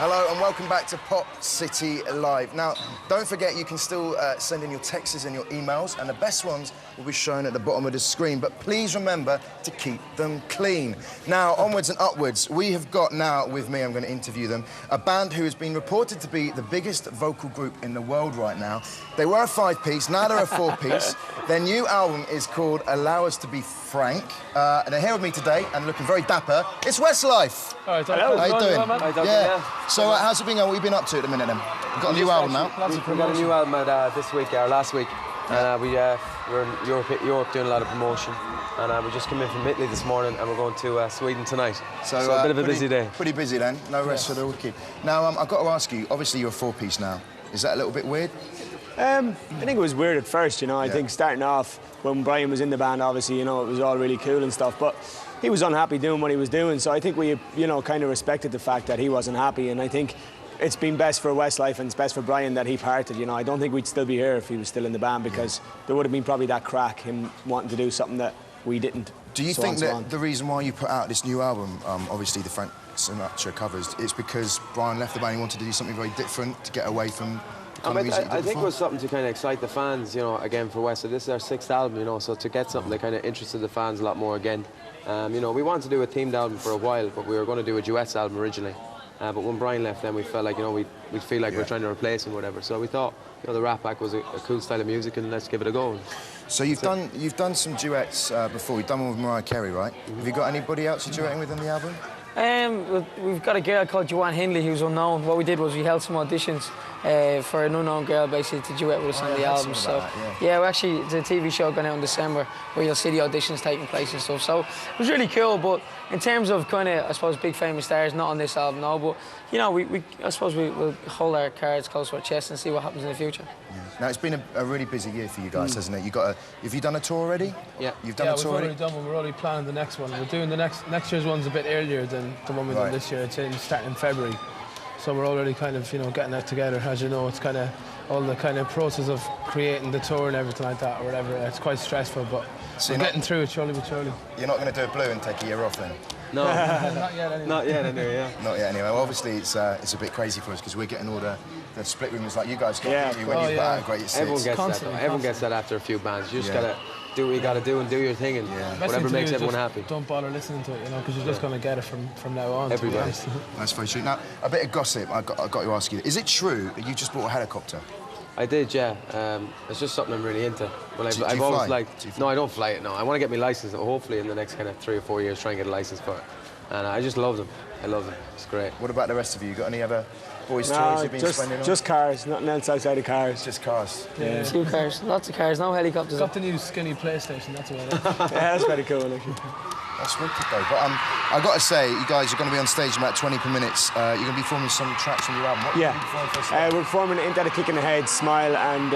Hello and welcome back to Pop City Live. Now, don't forget you can still send in your texts and your emails, and the best ones will be shown at the bottom of the screen, but please remember to keep them clean. Now, onwards and upwards, we have got now with me, I'm going to interview them, a band who has been reported to be the biggest vocal group in the world right now. They were a 5-piece, now they're a 4-piece. Their new album is called Allow Us to Be Frank, and they're here with me today and looking very dapper. It's Westlife. All right, hello. How you doing? Hi, Duncan, yeah. So how's it been going? What have you been up to at the minute then? We've got a new album now. We've got a new album out this week, or last week. And we're in Europe doing a lot of promotion. And we just came in from Italy this morning and we're going to Sweden tonight. So a bit of a busy day. Pretty busy then, no rest for the wicked. Now, I've got to ask you, obviously you're a 4-piece now. Is that a little bit weird? I think it was weird at first, you know. I think starting off, when Brian was in the band, obviously, you know, it was all really cool and stuff, but he was unhappy doing what he was doing, so I think we, you know, kind of respected the fact that he wasn't happy, and I think it's been best for Westlife and it's best for Brian that he parted, you know. I don't think we'd still be here if he was still in the band, because there would have been probably that crack, him wanting to do something that we didn't. Do you think that the reason why you put out this new album, obviously the Frank Sinatra covers, is because Brian left the band, he wanted to do something very different to get away from the kind of music I think it was something to kind of excite the fans, you know, again for West. So this is our 6th album, you know, so to get something that kind of interested the fans a lot more again. You know, we wanted to do a themed album for a while, but we were going to do a duets album originally. But when Brian left, then we felt like, you know, we feel like we're trying to replace him or whatever. So we thought, you know, the rap back was a cool style of music, and let's give it a go. So you've done some duets before. You've done one with Mariah Carey, right? Have you got anybody else you're duetting with on the album? We've got a girl called Joanne Hindley who's unknown. What we did was we held some auditions for an unknown girl basically to duet with us on the album. So yeah, we're actually, it's a TV show going out in December where you'll see the auditions taking place and stuff. So it was really cool. But in terms of kind of, I suppose, big famous stars, not on this album, no. But you know, I suppose we'll hold our cards close to our chest and see what happens in the future. Yeah. Now it's been a really busy year for you guys, hasn't it? Have you done a tour already? Yeah. You've done a tour already? We've already done one. We're already planning the next one. We're doing the next year's one's a bit earlier than the one we done this year. It's starting in February. So we're already kind of, you know, getting that together. As you know, it's kind of all the kind of process of creating the tour and everything like that or whatever. It's quite stressful, but we're getting through it slowly but surely. You're not going to do a blue and take a year off then? No. Not yet anyway. Not yet anyway, yeah. Not yet anyway. Well, obviously it's a bit crazy for us because we're getting all the split rumors like you guys got when you put out a Great Six. Everyone gets that, though. Everyone gets that after a few bands. You just gotta do what you gotta do and do your thing, and whatever makes everyone happy. Don't bother listening to it, you know, because you're just gonna get it from now on. Everybody. That's very true. Now, a bit of gossip. I got to ask you: is it true that you just bought a helicopter? I did, yeah. It's just something I'm really into. Well, I've always liked. No, I don't fly it. No, I want to get my license. Hopefully, in the next kind of 3 or 4 years, try and get a license for it. And I just love them. I love them. It's great. What about the rest of you? You got any other boys' toys you've been spending on? Just cars. Nothing else outside of cars. Just cars. Yeah. A few cars, lots of cars, no helicopters. Got the new skinny PlayStation. That's about it. Yeah, that's very cool, actually. That's wicked though. But I got to say, you guys are going to be on stage in about 20 per minute. You're going to be performing some tracks from your album. What are you performing first? We're performing Ain't That a Kick in the Head, Smile, and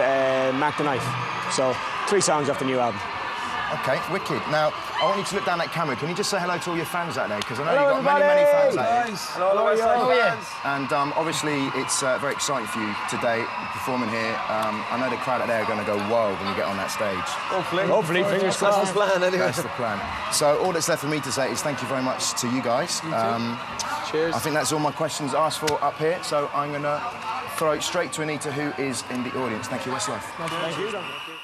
Mac the Knife. So 3 songs off the new album. Okay, wicked. Now, I want you to look down that camera. Can you just say hello to all your fans out there? Because I know you've got many fans out there. Hello, fans. And obviously, it's very exciting for you today, performing here. I know the crowd out there are going to go wild when you get on that stage. Hopefully, fingers crossed. That's the plan, anyway. That's the plan. So all that's left for me to say is thank you very much to you guys. Cheers. I think that's all my questions asked for up here. So I'm going to throw it straight to Anita, who is in the audience. Thank you, Westlife. Thank you.